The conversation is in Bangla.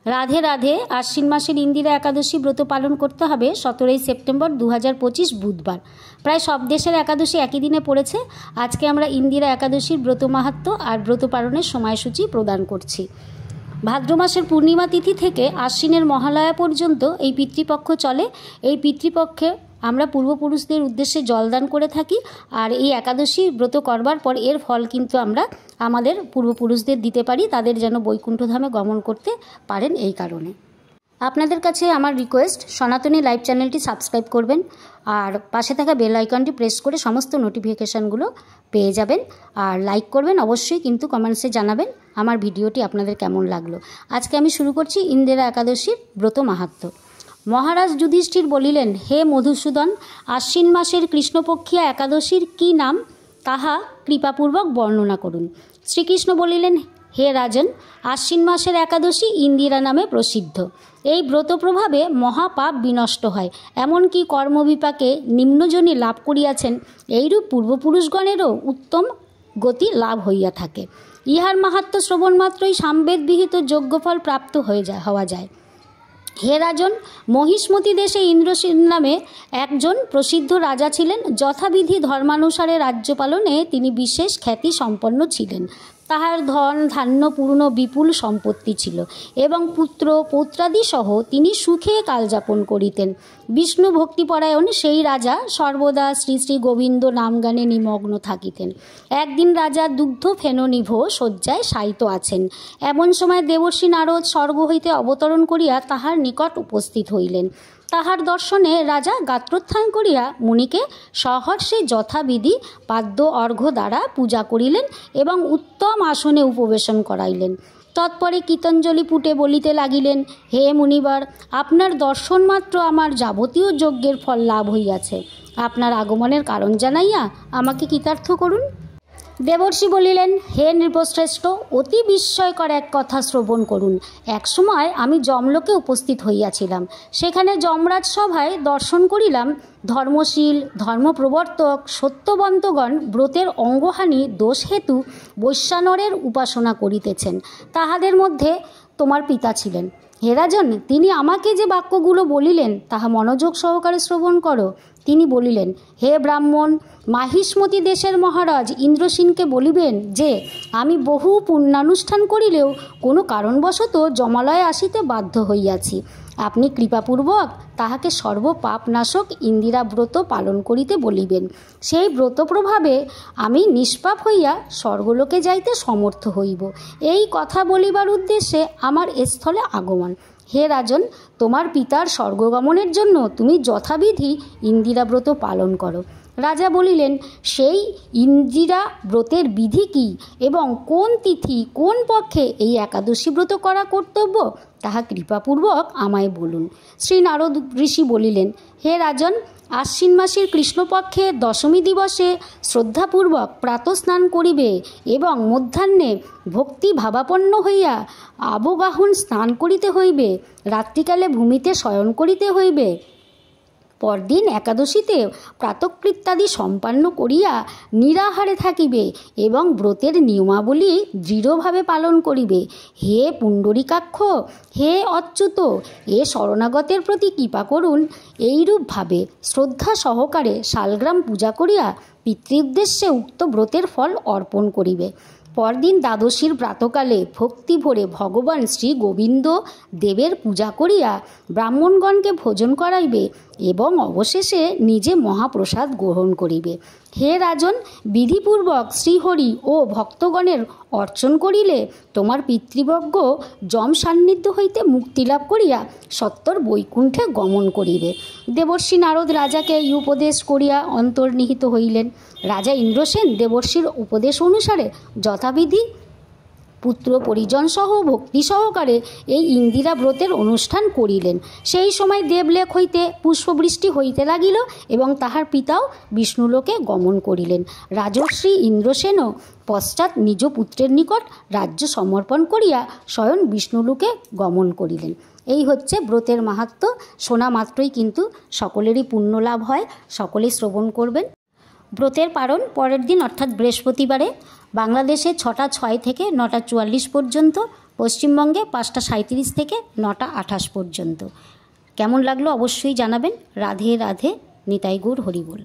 রাধে রাধে। আশ্বিন মাসের ইন্দিরা একাদশী ব্রত পালন করতে হবে 17 সেপ্টেম্বর 2025 বুধবার। প্রায় সব দেশের একাদশী একই দিনে পড়েছে। আজকে আমরা ইন্দিরা একাদশীর ব্রত মাহাত্ম্য আর ব্রত পালনের সময়সূচি প্রদান করছি। ভাদ্র মাসের পূর্ণিমা তিথি থেকে আশ্বিনের মহালয়া পর্যন্ত এই পিতৃপক্ষ চলে। এই পিতৃপক্ষে আমরা পূর্বপুরুষদের উদ্দেশ্যে জলদান করে থাকি, আর এই একাদশী ব্রত করবার পর এর ফল কিন্তু আমরা আমাদের পূর্বপুরুষদের দিতে পারি, তাদের যেন বৈকুণ্ঠধামে গমন করতে পারেন। এই কারণে আপনাদের কাছে আমার রিকোয়েস্ট, সনাতনী লাইভ চ্যানেলটি সাবস্ক্রাইব করবেন আর পাশে থাকা বেল আইকনটি প্রেস করে সমস্ত নোটিফিকেশানগুলো পেয়ে যাবেন। আর লাইক করবেন অবশ্যই, কিন্তু কমেন্টসে জানাবেন আমার ভিডিওটি আপনাদের কেমন লাগলো। আজকে আমি শুরু করছি ইন্দিরা একাদশীর ব্রত মাহাত্ম্য। মহারাজ যুধিষ্ঠির বলিলেন, হে মধুসূদন, আশ্বিন মাসের কৃষ্ণপক্ষিয়া একাদশীর কি নাম তাহা কৃপাপূর্বক বর্ণনা করুন। শ্রীকৃষ্ণ বলিলেন, হে রাজন, আশ্বিন মাসের একাদশী ইন্দিরা নামে প্রসিদ্ধ। এই ব্রত প্রভাবে মহাপাপ বিনষ্ট হয়, এমনকি কর্মবিপাকে নিম্নজনী লাভ করিয়াছেন এইরূপ পূর্বপুরুষগণেরও উত্তম গতি লাভ হইয়া থাকে। ইহার মাহাত্ম্য শ্রবণ মাত্রই সামবেদবিহিত যজ্ঞফল প্রাপ্ত হওয়া যায়। হে রাজন, মহিষ্মতি দেশে ইন্দ্রসেন নামে একজন প্রসিদ্ধ রাজা ছিলেন। যথাবিধি ধর্মানুসারে রাজ্য পালনে তিনি বিশেষ খ্যাতি সম্পন্ন ছিলেন। তাহার ধন ধান্য পূর্ণ বিপুল সম্পত্তি ছিল এবং পুত্র পৌত্রাদি সহ তিনি সুখে কালযাপন করিতেন। বিষ্ণু ভক্তিপরায়ণ সেই রাজা সর্বদা শ্রী শ্রী গোবিন্দ নামগানে নিমগ্ন থাকিতেন। একদিন রাজা দুগ্ধ ফেননিভ শয্যায় শায়িত আছেন। এমন সময় দেবর্ষি নারদ স্বর্গ হইতে অবতরণ করিয়া তাহার নিকট উপস্থিত হইলেন। তাহার দর্শনে রাজা গাত্রোত্থান করিয়া মুনিকে সহর্ষে যথাবিধি পাদ্য অর্ঘ্য দ্বারা পূজা করিলেন এবং উত্তম আসনে উপবেশন করাইলেন। তৎপরে কীর্তঞ্জলি পুটে বলিতে লাগিলেন, হে মুনিবার, আপনার দর্শন মাত্র আমার যাবতীয় যজ্ঞের ফল লাভ হইয়াছে। আপনার আগমনের কারণ জানাইয়া আমাকে কৃতার্থ করুন। দেবর্ষি বলিলেন, হে নৃপশ্রেষ্ঠ, অতি বিস্ময়কর এক কথা শ্রবণ করুন। এক সময় আমি যমলোকে উপস্থিত হইয়াছিলাম। সেখানে যমরাজ সভায় দর্শন করিলাম ধর্মশীল ধর্মপ্রবর্তক সত্যবন্তগণ ব্রতের অঙ্গহানি দোষ হেতু বৈশ্যানরের উপাসনা করিতেছেন। তাহাদের মধ্যে তোমার পিতা ছিলেন। হে রাজন, তিনি আমাকে যে বাক্যগুলো বলিলেন তাহা মনোযোগ সহকারে শ্রবণ করো। তিনি বলিলেন, হে ব্রাহ্মণ, মাহিষ্মতি দেশের মহারাজ ইন্দ্রসেনকে বলিবেন যে আমি বহু পুণ্যানুষ্ঠান করিলেও কোনো কারণবশত যমালয়ে আসিতে বাধ্য হইয়াছি। আপনি কৃপাপূর্বক তাহাকে সর্বপাপনাশক ইন্দিরা ব্রত পালন করিতে বলিবেন। সেই ব্রত প্রভাবে আমি নিষ্পাপ হইয়া স্বর্গলোকে যাইতে সমর্থ হইব। এই কথা বলিবার উদ্দেশ্যে আমার স্থলে আগমন। হে রাজন, তোমার পিতার স্বর্গগমনের জন্য তুমি যথাবিধি ইন্দিরা ব্রত পালন করো। রাজা বলিলেন, সেই ইন্দিরা ব্রতের বিধি কি এবং কোন তিথি কোন পক্ষে এই একাদশী ব্রত করা কর্তব্য তাহা কৃপাপূর্বক আমায় বলুন। শ্রী নারদ ঋষি বলিলেন, হে রাজন, আশ্বিন মাসের কৃষ্ণপক্ষে দশমী দিবসে শ্রদ্ধাপূর্বক প্রাতঃস্নান করিবে এবং মধ্যাহ্নে ভক্তি ভাবাপন্ন হইয়া আবগাহন স্নান করিতে হইবে। রাত্রিকালে ভূমিতে শয়ন করিতে হইবে। পরদিন একাদশীতে প্রাতকৃত্যাদি সম্পন্ন করিয়া নিরাহারে থাকিবে এবং ব্রতের নিয়মাবলী দৃঢ়ভাবে পালন করিবে। হে পুণ্ডরীকাক্ষ, হে অচ্যুত, এ শরণাগতের প্রতি কৃপা করুন। এইরূপভাবে শ্রদ্ধা সহকারে শালগ্রাম পূজা করিয়া পিতৃউদ্দেশ্যে উক্ত ব্রতের ফল অর্পণ করিবে। পরদিন দ্বাদশীর প্রাতকালে ভক্তি ভরে ভগবান শ্রী গোবিন্দ দেবের পূজা করিয়া ব্রাহ্মণগণকে ভোজন করাইবে এবং অবশেষে নিজে মহাপ্রসাদ গ্রহণ করিবে। হে রাজন, বিধিপূর্বক শ্রীহরি ও ভক্তগণের অর্চন করিলে তোমার পিতৃবর্গ যম সান্নিধ্য হইতে মুক্তিলাভ করিয়া সত্বর বৈকুণ্ঠে গমন করিবে। দেবর্ষি নারদ রাজাকে এই উপদেশ করিয়া অন্তর্নিহিত হইলেন। রাজা ইন্দ্রসেন দেবর্ষির উপদেশ অনুসারে যথাবিধি পুত্র পরিজন সহ ভক্তি সহকারে এই ইন্দিরা ব্রতের অনুষ্ঠান করিলেন। সেই সময় দেবলেখ হইতে পুষ্পবৃষ্টি হইতে লাগিল এবং তাহার পিতাও বিষ্ণুলোকে গমন করিলেন। রাজর্ষি ইন্দ্রসেনও পশ্চাৎ নিজ পুত্রের নিকট রাজ্য সমর্পণ করিয়া স্বয়ং বিষ্ণুলোকে গমন করিলেন। এই হচ্ছে ব্রতের মাহাত্ম্য। শোনা মাত্রই কিন্তু সকলেরই পুণ্য লাভ হয়। সকলেই শ্রবণ করবেন। ব্রতের পারণ পরের দিন অর্থাৎ বৃহস্পতিবারে বাংলাদেশে 6টা 6 থেকে 9টা 44 পর্যন্ত, পশ্চিমবঙ্গে 5:37 থেকে 9:28 পর্যন্ত। কেমন লাগলো অবশ্যই জানাবেন। রাধে রাধে, নিতাই গৌর হরিবোল।